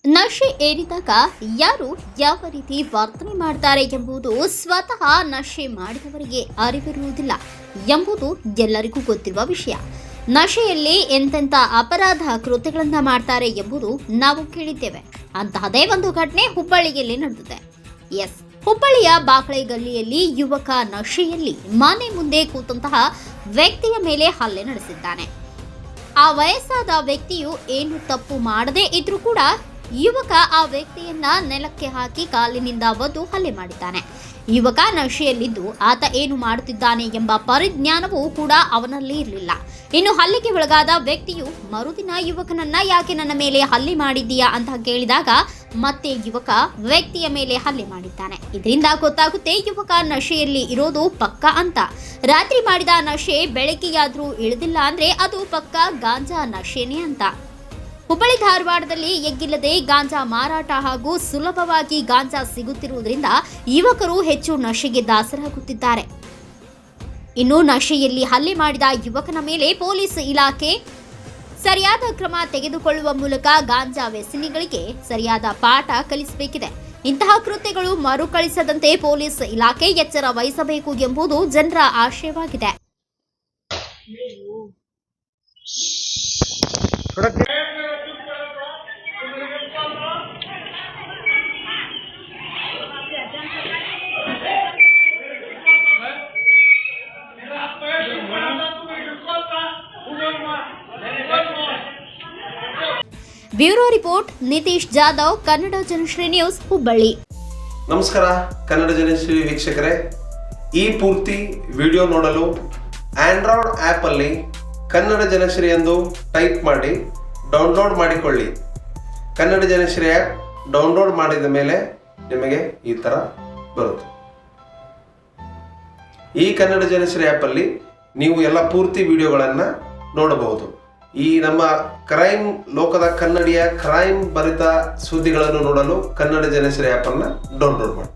ನಶೆ ಏರಿದಾಗ ಯಾರು ಯಾವ ರೀತಿ ವರ್ತನೆ ಮಾಡ್ತಾರೆ ಎಂಬುದು ಸ್ವತಃ ನಶೆ ಮಾಡಿದವರಿಗೆ ಅರಿವಿರುವುದಿಲ್ಲ ಎಂಬುದು ಎಲ್ಲರಿಗೂ ಗೊತ್ತಿರುವ ವಿಷಯ. ನಶೆಯಲ್ಲಿ ಎಂತೆಂಥ ಅಪರಾಧ ಕೃತ್ಯಗಳನ್ನು ಮಾಡ್ತಾರೆ ಎಂಬುದು ನಾವು ಕೇಳಿದ್ದೇವೆ. ಅಂತಹದೇ ಒಂದು ಘಟನೆ ಹುಬ್ಬಳ್ಳಿಯಲ್ಲಿ ನಡೆದಿದೆ. ಹುಬ್ಬಳ್ಳಿಯ ಬಾಕಳೆ ಗಲ್ಲಿಯಲ್ಲಿ ಯುವಕ ನಶೆಯಲ್ಲಿ ಮನೆ ಮುಂದೆ ಕೂತಂತಹ ವ್ಯಕ್ತಿಯ ಮೇಲೆ ಹಲ್ಲೆ ನಡೆಸಿದ್ದಾನೆ. ಆ ವಯಸ್ಸಾದ ವ್ಯಕ್ತಿಯು ಏನು ತಪ್ಪು ಮಾಡದೇ ಇದ್ರೂ ಕೂಡ ಯುವಕ ಆ ವ್ಯಕ್ತಿಯನ್ನ ನೆಲಕ್ಕೆ ಹಾಕಿ ಕಾಲಿನಿಂದ ಒದ್ದು ಹಲ್ಲೆ ಮಾಡಿದ್ದಾನೆ. ಯುವಕ ನಶೆಯಲ್ಲಿದ್ದು ಆತ ಏನು ಮಾಡುತ್ತಿದ್ದಾನೆ ಎಂಬ ಪರಿಜ್ಞಾನವೂ ಕೂಡ ಅವನಲ್ಲಿ ಇರಲಿಲ್ಲ. ಇನ್ನು ಹಲ್ಲೆಗೆ ಒಳಗಾದ ವ್ಯಕ್ತಿಯು ಮರುದಿನ ಯುವಕನನ್ನ ಯಾಕೆ ನನ್ನ ಮೇಲೆ ಹಲ್ಲೆ ಮಾಡಿದ್ದೀಯಾ ಅಂತ ಕೇಳಿದಾಗ ಮತ್ತೆ ಯುವಕ ವ್ಯಕ್ತಿಯ ಮೇಲೆ ಹಲ್ಲೆ ಮಾಡಿದ್ದಾನೆ. ಇದರಿಂದ ಗೊತ್ತಾಗುತ್ತೆ ಯುವಕ ನಶೆಯಲ್ಲಿ ಇರೋದು ಪಕ್ಕ ಅಂತ. ರಾತ್ರಿ ಮಾಡಿದ ನಶೆ ಬೆಳಗ್ಗೆಯಾದ್ರೂ ಇಳಿದಿಲ್ಲ ಅಂದ್ರೆ ಅದು ಪಕ್ಕ ಗಾಂಜಾ ನಶೆನೇ ಅಂತ. ಹುಬ್ಬಳ್ಳಿ ಧಾರವಾಡದಲ್ಲಿ ಎಗ್ಗಿಲ್ಲದೆ ಗಾಂಜಾ ಮಾರಾಟ ಹಾಗೂ ಸುಲಭವಾಗಿ ಗಾಂಜಾ ಸಿಗುತ್ತಿರುವುದರಿಂದ ಯುವಕರು ಹೆಚ್ಚು ನಶೆಗೆ ದಾಸರಾಗುತ್ತಿದ್ದಾರೆ. ಇನ್ನು ನಶೆಯಲ್ಲಿ ಹಲ್ಲೆ ಮಾಡಿದ ಯುವಕನ ಮೇಲೆ ಪೊಲೀಸ್ ಇಲಾಖೆ ಸರಿಯಾದ ಕ್ರಮ ತೆಗೆದುಕೊಳ್ಳುವ ಮೂಲಕ ಗಾಂಜಾ ವ್ಯಸನಿಗಳಿಗೆ ಸರಿಯಾದ ಪಾಠ ಕಲಿಸಬೇಕಿದೆ. ಇಂತಹ ಕೃತ್ಯಗಳು ಮರುಕಳಿಸದಂತೆ ಪೊಲೀಸ್ ಇಲಾಖೆ ಎಚ್ಚರ ವಹಿಸಬೇಕು ಎಂಬುದು ಜನರ ಆಶಯವಾಗಿದೆ. Bureau report Nitish Jadhav, Kannada Janashree news, Hubballi. ನಮಸ್ಕಾರ ಕನ್ನಡ ಜನಶ್ರೀ ವೀಕ್ಷಕರೇ, ಈ ಪೂರ್ತಿ ವಿಡಿಯೋ ನೋಡಲು ಆಂಡ್ರಾಯ್ಡ್ ಆ್ಯಪ್ ಅಲ್ಲಿ ಕನ್ನಡ ಜನಶ್ರೀ ಎಂದು ಟೈಪ್ ಮಾಡಿ ಡೌನ್ಲೋಡ್ ಮಾಡಿಕೊಳ್ಳಿ. ಕನ್ನಡ ಜನಶ್ರೀ ಆ್ಯಪ್ ಡೌನ್ಲೋಡ್ ಮಾಡಿದ ಮೇಲೆ ನಿಮಗೆ ಈ ಥರ ಬರುತ್ತೆ. ಈ ಕನ್ನಡ ಜನಶ್ರೀ ಆ್ಯಪ್ ಅಲ್ಲಿ ನೀವು ಎಲ್ಲ ಪೂರ್ತಿ ವಿಡಿಯೋಗಳನ್ನು ನೋಡಬಹುದು. ಈ ನಮ್ಮ ಕ್ರೈಮ್ ಲೋಕದ ಕನ್ನಡಿಯ ಕ್ರೈಮ್ ಭರಿತ ಸುದ್ದಿಗಳನ್ನು ನೋಡಲು ಕನ್ನಡ ಜನಶ್ರೀ ಆ್ಯಪ್ ಅನ್ನು ಡೌನ್ಲೋಡ್ ಮಾಡಿ.